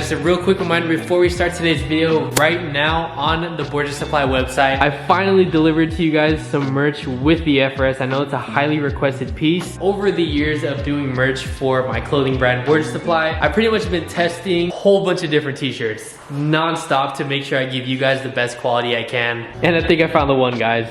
just a real quick reminder before we start today's video. Right now on the Border Supply website, I finally delivered to you guys some merch with the FRS. I know it's a highly requested piece. Over the years of doing merch for my clothing brand Border Supply, I've pretty much been testing a whole bunch of different t-shirts non-stop to make sure I give you guys the best quality I can. And I think I found the one, guys.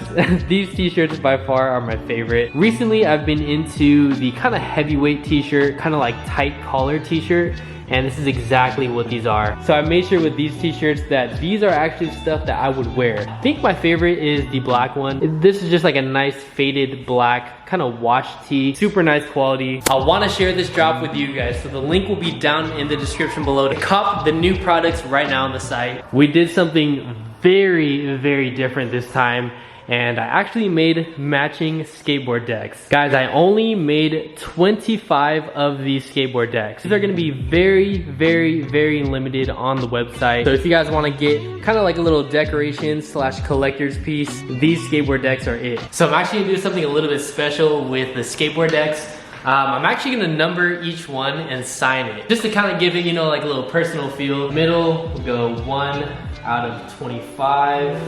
These t-shirts by far are my favorite. Recently, I've been into the kind of heavyweight t-shirt, kind of like tight collar t-shirt. And this is exactly what these are. So I made sure with these t-shirts that these are actually stuff that I would wear. I think my favorite is the black one. This is just like a nice faded black kind of wash tee. Super nice quality. I want to share this drop with you guys. So the link will be down in the description below to cop the new products right now on the site. We did something very, very different this time. And I actually made matching skateboard decks. Guys, I only made 25 of these skateboard decks. These are gonna be very, very, very limited on the website. So if you guys wanna get kind of like a little decoration slash collector's piece, these skateboard decks are it. So I'm actually gonna do something a little bit special with the skateboard decks. I'm actually gonna number each one and sign it. Just to kind of give it, you know, like a little personal feel. Middle, we'll go 1 out of 25.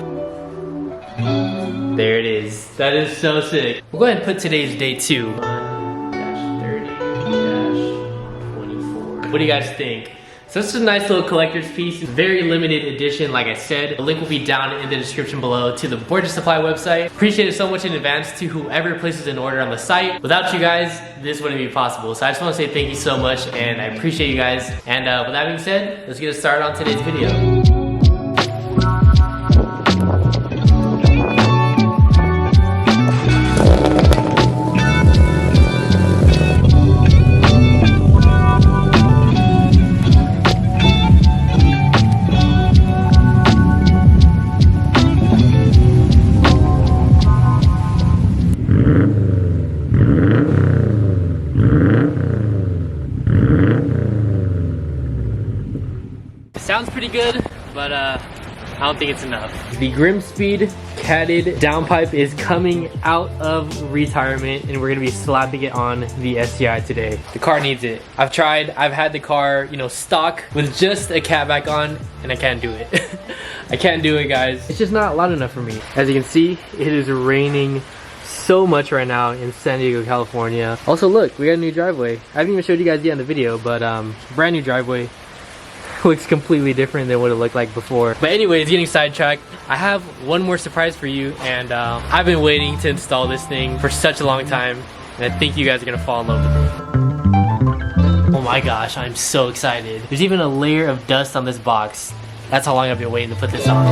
There it is. That is so sick. We'll go ahead and put today's day 2. 1-30-24. What do you guys think? So this is a nice little collector's piece. Very limited edition, like I said. The link will be down in the description below to the Border Supply website. Appreciate it so much in advance to whoever places an order on the site. Without you guys, this wouldn't be possible. So I just want to say thank you so much, and I appreciate you guys. And with that being said, let's get started on today's video. Sounds pretty good, but I don't think it's enough. The Grimspeed catted downpipe is coming out of retirement, and we're gonna be slapping it on the STI today. The car needs it. I've had the car, you know, stock with just a cat back on, and I can't do it. I can't do it, guys. It's just not loud enough for me. As you can see, it is raining so much right now in San Diego, California. Also, look, we got a new driveway. I haven't even showed you guys yet in the video, but brand new driveway. Looks completely different than what it looked like before. But anyways, getting sidetracked, I have one more surprise for you, and I've been waiting to install this thing for such a long time, and I think you guys are gonna fall in love with it. Oh my gosh, I'm so excited. There's even a layer of dust on this box. That's how long I've been waiting to put this on.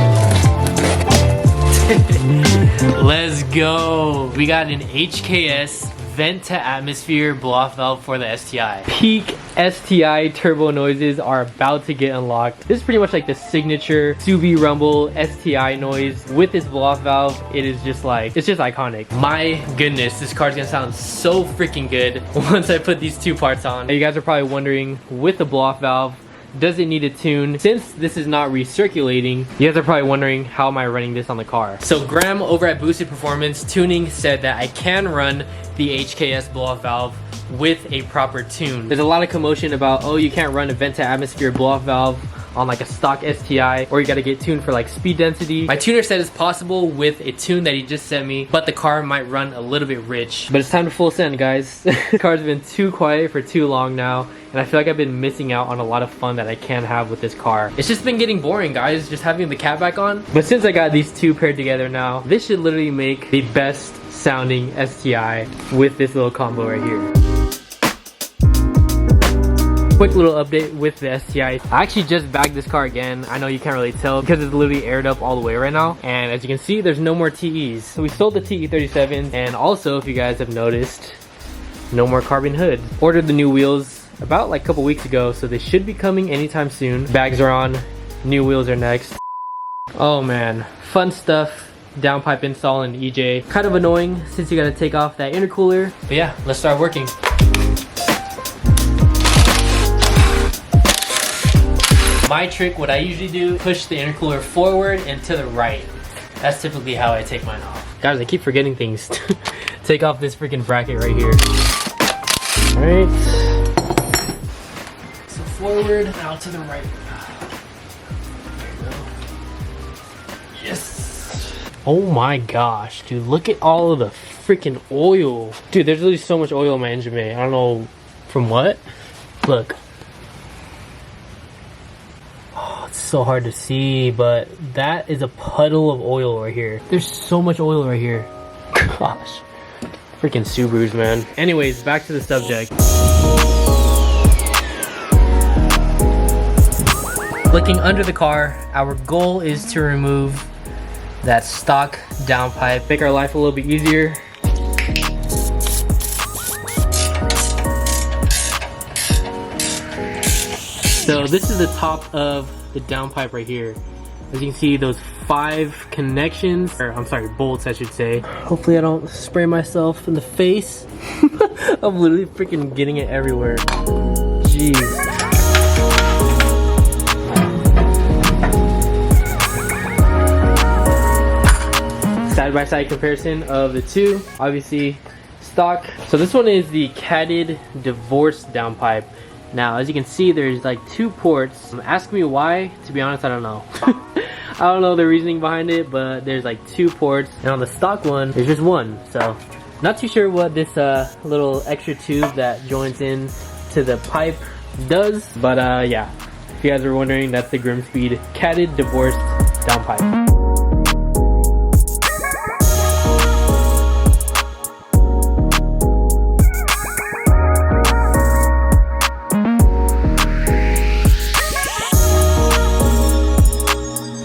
Let's go. We got an HKS vent to atmosphere blow-off valve for the STI. Peak STI turbo noises are about to get unlocked. This is pretty much like the signature Subi Rumble STI noise. With this blow-off valve, it is just like, it's just iconic. My goodness, this car's gonna sound so freaking good once I put these two parts on. You guys are probably wondering, with the blow-off valve, does it need a tune? Since this is not recirculating, you guys are probably wondering, how am I running this on the car? So Graham over at Boosted Performance Tuning said that I can run the HKS blow-off valve with a proper tune. There's a lot of commotion about, oh, you can't run a vent to atmosphere blow-off valve on like a stock STI, or you gotta get tuned for like speed density. My tuner said it's possible with a tune that he just sent me, but the car might run a little bit rich. But it's time to full send, guys. The car's been too quiet for too long now, and I feel like I've been missing out on a lot of fun that I can have with this car. It's just been getting boring, guys, just having the cat back on. But since I got these two paired together now, this should literally make the best sounding STI with this little combo right here. Quick little update with the STI. I actually just bagged this car again. I know you can't really tell because it's literally aired up all the way right now. And as you can see, there's no more TEs. So we sold the TE37, and also, if you guys have noticed, no more carbon hood. Ordered the new wheels about like a couple weeks ago, so they should be coming anytime soon. Bags are on, new wheels are next. Oh man, fun stuff. Downpipe install in EJ. Kind of annoying since you gotta take off that intercooler. But yeah, let's start working. My trick, what I usually do, push the intercooler forward and to the right. That's typically how I take mine off. Guys, I keep forgetting things. Take off this freaking bracket right here. All right. So forward, now to the right. Oh my gosh, dude, look at all of the freaking oil. Dude, there's really so much oil in my engine bay. I don't know from what. Look. Oh, it's so hard to see, but that is a puddle of oil right here. There's so much oil right here. Gosh. Freaking Subarus, man. Anyways, back to the subject. Looking under the car, our goal is to remove that stock downpipe, make our life a little bit easier. So this is the top of the downpipe right here. As you can see, those 5 connections, or I'm sorry, bolts I should say. Hopefully I don't spray myself in the face. I'm literally freaking getting it everywhere. Jeez. Side-by-side comparison of the two, obviously stock. So this one is the catted divorce downpipe. Now, as you can see, there's like 2 ports. Ask me why, to be honest, I don't know. I don't know the reasoning behind it, but there's like 2 ports. And on the stock one, there's just 1. So, not too sure what this little extra tube that joins in to the pipe does. But yeah, if you guys are wondering, that's the Grimspeed catted divorced downpipe.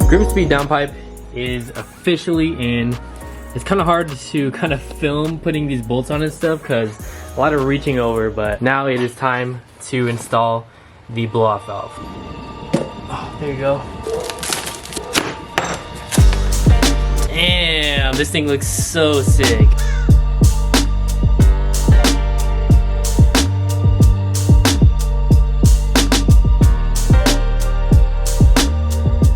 Grimspeed downpipe is officially in. It's kind of hard to kind of film putting these bolts on and stuff because a lot of reaching over, but now it is time to install the blow-off valve. Oh, there you go. Damn, this thing looks so sick.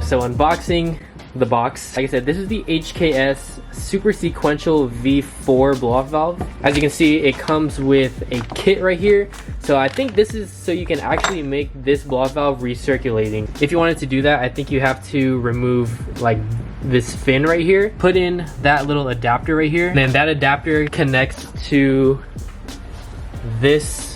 So unboxing the box. Like I said, this is the HKS Super Sequential V4 blow-off valve. As you can see, it comes with a kit right here. So I think this is so you can actually make this blow-off valve recirculating. If you wanted to do that, I think you have to remove like this fin right here, put in that little adapter right here, and then that adapter connects to this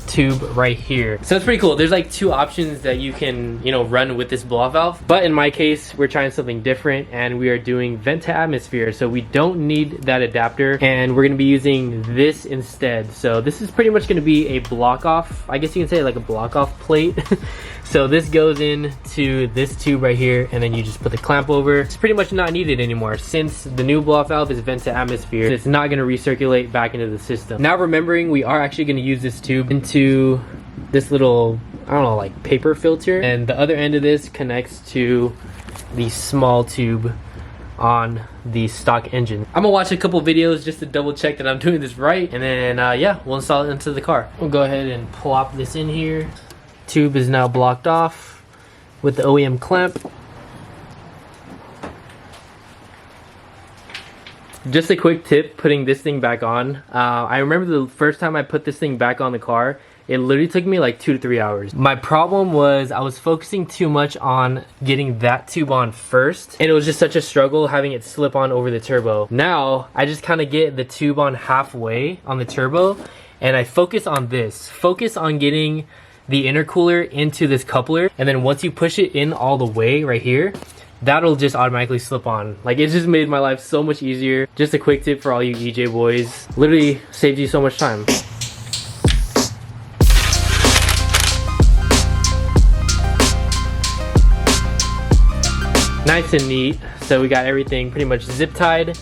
tube right here. So it's pretty cool. There's like 2 options that you can, you know, run with this blow-off valve. But in my case, we're trying something different and we are doing vent to atmosphere. So we don't need that adapter and we're gonna be using this instead. So this is pretty much gonna be a block off, I guess you can say like a block off plate. So this goes into this tube right here and then you just put the clamp over. It's pretty much not needed anymore since the new blow-off valve is vent to atmosphere. It's not gonna recirculate back into the system. Now remembering, we are actually gonna use this tube into this little, I don't know, like paper filter, and the other end of this connects to the small tube on the stock engine. I'm gonna watch a couple videos just to double check that I'm doing this right, and then yeah, we'll install it into the car. We'll go ahead and plop this in here. Tube is now blocked off with the OEM clamp. Just a quick tip putting this thing back on. I remember the first time I put this thing back on the car, it literally took me like 2 to 3 hours. My problem was I was focusing too much on getting that tube on first, and it was just such a struggle having it slip on over the turbo. Now, I just kind of get the tube on halfway on the turbo, and I focus on this. Focus on getting the intercooler into this coupler, and then once you push it in all the way right here, that'll just automatically slip on. Like, it just made my life so much easier. Just a quick tip for all you EJ boys. Literally saves you so much time. Nice and neat. So we got everything pretty much zip tied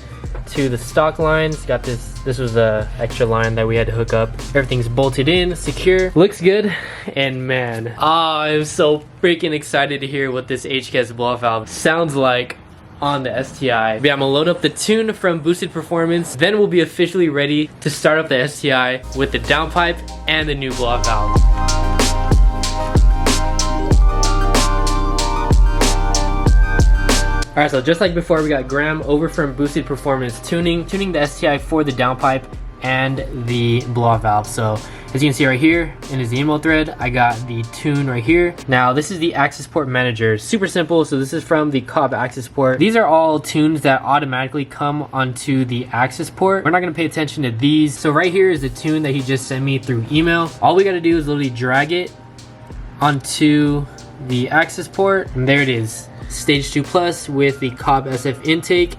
to the stock lines. Got this was a extra line that we had to hook up. Everything's bolted in, secure, looks good. And man, I'm so freaking excited to hear what this HKS blow-off valve sounds like on the STI. Yeah, I'm gonna load up the tune from Boosted Performance, then we'll be officially ready to start up the STI with the downpipe and the new blow-off valve. Alright, so just like before, we got Graham over from Boosted Performance tuning the STI for the downpipe and the blow-off valve. So as you can see right here in his emo thread, I got the tune right here. Now this is the access port manager, super simple. So this is from the Cobb access port. These are all tunes that automatically come onto the access port. We're not gonna pay attention to these. So right here is the tune that he just sent me through email. All we gotta do is literally drag it onto the access port, and there it is. Stage 2 Plus with the Cobb SF intake,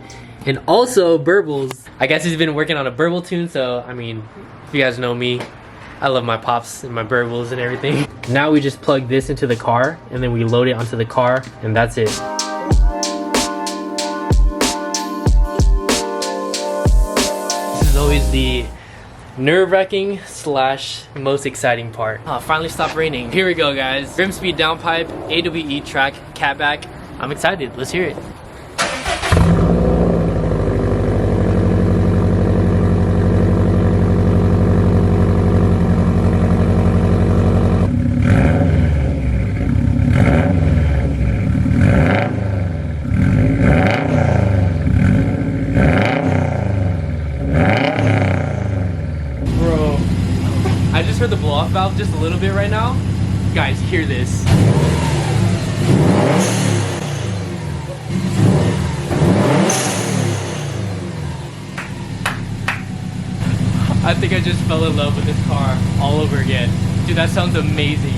and also burbles. I guess he's been working on a burble tune, so I mean, if you guys know me, I love my pops and my burbles and everything. Now we just plug this into the car, and then we load it onto the car, and that's it. This is always the nerve-wracking / most exciting part. Oh, finally stopped raining. Here we go, guys. Rim speed downpipe, AWE track, catback. I'm excited. Let's hear it. I just heard the blow-off valve just a little bit right now. Guys, hear this. I think I just fell in love with this car all over again. Dude, that sounds amazing.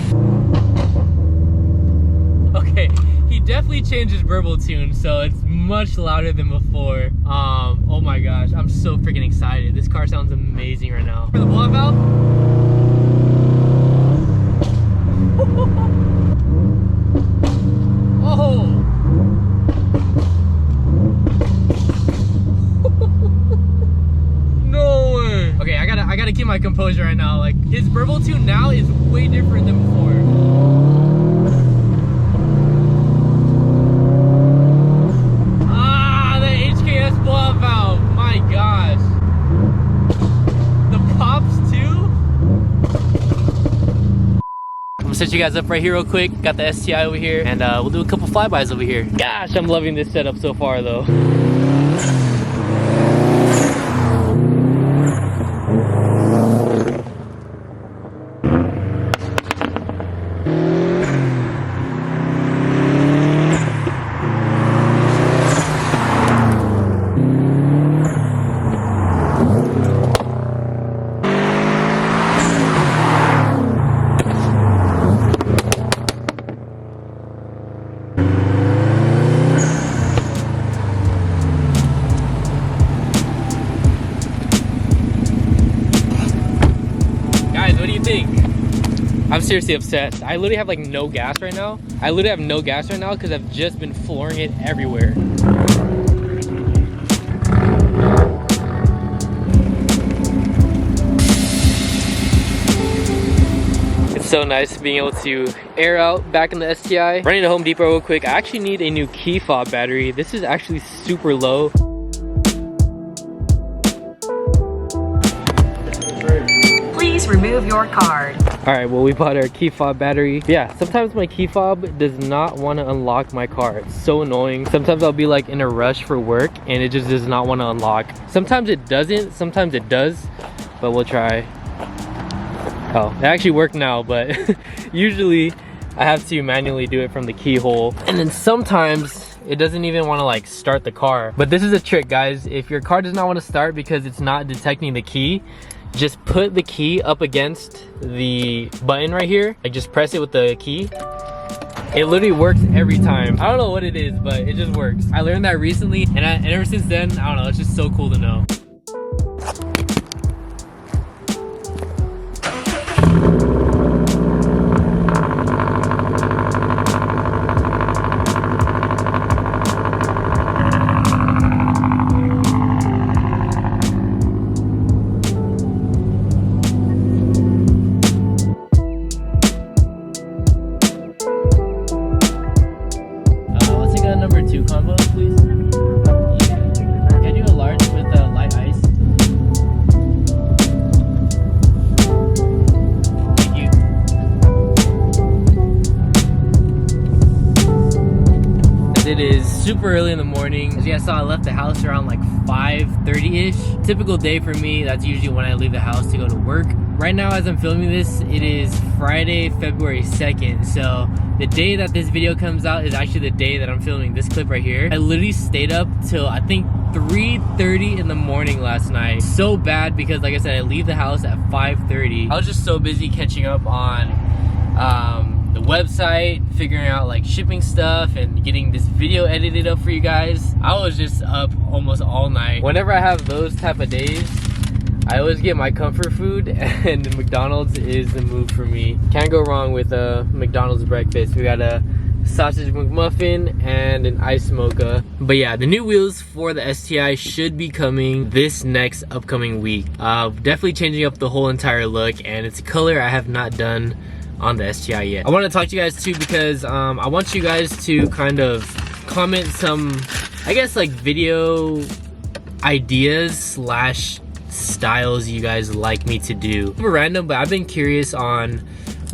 Okay, he definitely changed his burble tune, so it's much louder than before. Oh my gosh, I'm so freaking excited. This car sounds amazing right now. For the blow-off valve. Oh! No way! Okay, I gotta keep my composure right now. Like, his burble tune now is way different than before. Ah, the HKS BOV valve. My gosh. The pops too? I'm gonna set you guys up right here real quick. Got the STI over here, and we'll do a couple flybys over here. Gosh, I'm loving this setup so far though. What do you think? I'm seriously upset. I literally have like no gas right now. I literally have no gas right now because I've just been flooring it everywhere. It's so nice being able to air out back in the STI. Running to Home Depot real quick. I actually need a new key fob battery. This is actually super low. Please remove your card. All right, well, we bought our key fob battery. Yeah, sometimes my key fob does not want to unlock my car. It's so annoying. Sometimes I'll be like in a rush for work and it just does not want to unlock. Sometimes it doesn't, sometimes it does, but we'll try. Oh, it actually worked now, but usually I have to manually do it from the keyhole. And then sometimes it doesn't even want to like start the car. But this is a trick, guys. If your car does not want to start because it's not detecting the key, just put the key up against the button right here. Like, just press it with the key. It literally works every time. I don't know what it is, but it just works. I learned that recently, and ever since then, I don't know, it's just so cool to know. Number 2 combo, please. Yeah. Can I do a large with light ice? Thank you. it is super early in the morning. As you guys saw, I left the house around like 5:30-ish. Typical day for me, that's usually when I leave the house to go to work. Right now, as I'm filming this, it is Friday, February 2nd. So the day that this video comes out is actually the day that I'm filming this clip right here. I literally stayed up till I think 3:30 in the morning last night. So bad because, like I said, I leave the house at 5:30. I was just so busy catching up on the website, figuring out like shipping stuff and getting this video edited up for you guys. I was just up almost all night. Whenever I have those type of days, I always get my comfort food, and McDonald's is the move for me. Can't go wrong with a McDonald's breakfast. We got a sausage McMuffin and an ice mocha. But yeah, the new wheels for the STI should be coming this next upcoming week. Definitely changing up the whole entire look, and it's a color I have not done on the STI yet. I want to talk to you guys too because I want you guys to kind of comment some, I guess, like video ideas slash styles you guys like me to do. Super random, but I've been curious on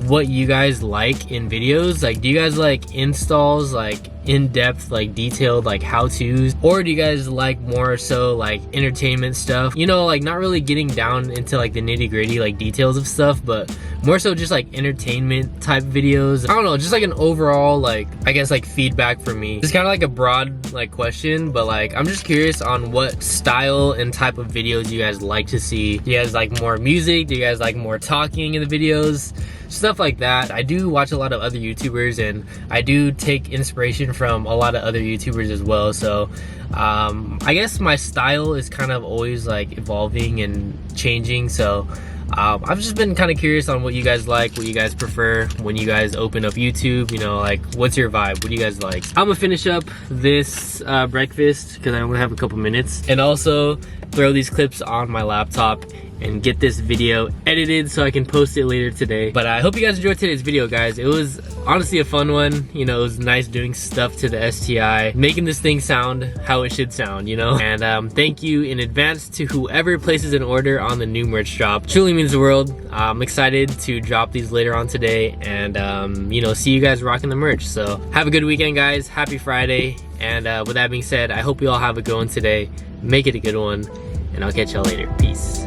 what you guys like in videos. Like, do you guys like installs, like in-depth, like detailed, like how-tos, or do you guys like more so like entertainment stuff, you know, like not really getting down into like the nitty-gritty like details of stuff, but more so just like entertainment type videos? I don't know, just like an overall, like, I guess, like feedback for me. It's kind of like a broad like question, but like I'm just curious on what style and type of videos you guys like to see. Do you guys like more music? Do you guys like more talking in the videos? Stuff like that. I do watch a lot of other YouTubers, and I do take inspiration from a lot of other YouTubers as well. So I guess my style is kind of always like evolving and changing. So I've just been kind of curious on what you guys like, what you guys prefer when you guys open up YouTube. You know, like, what's your vibe? What do you guys like? I'm gonna finish up this breakfast because I only have a couple minutes, and also throw these clips on my laptop and get this video edited so I can post it later today. But I hope you guys enjoyed today's video, guys. It was honestly a fun one. You know, it was nice doing stuff to the STI, making this thing sound how it should sound, you know? And thank you in advance to whoever places an order on the new merch drop. Truly means the world. I'm excited to drop these later on today, and you know, see you guys rocking the merch. So have a good weekend, guys. Happy Friday. And with that being said, I hope you all have a good one today. Make it a good one, and I'll catch y'all later. Peace.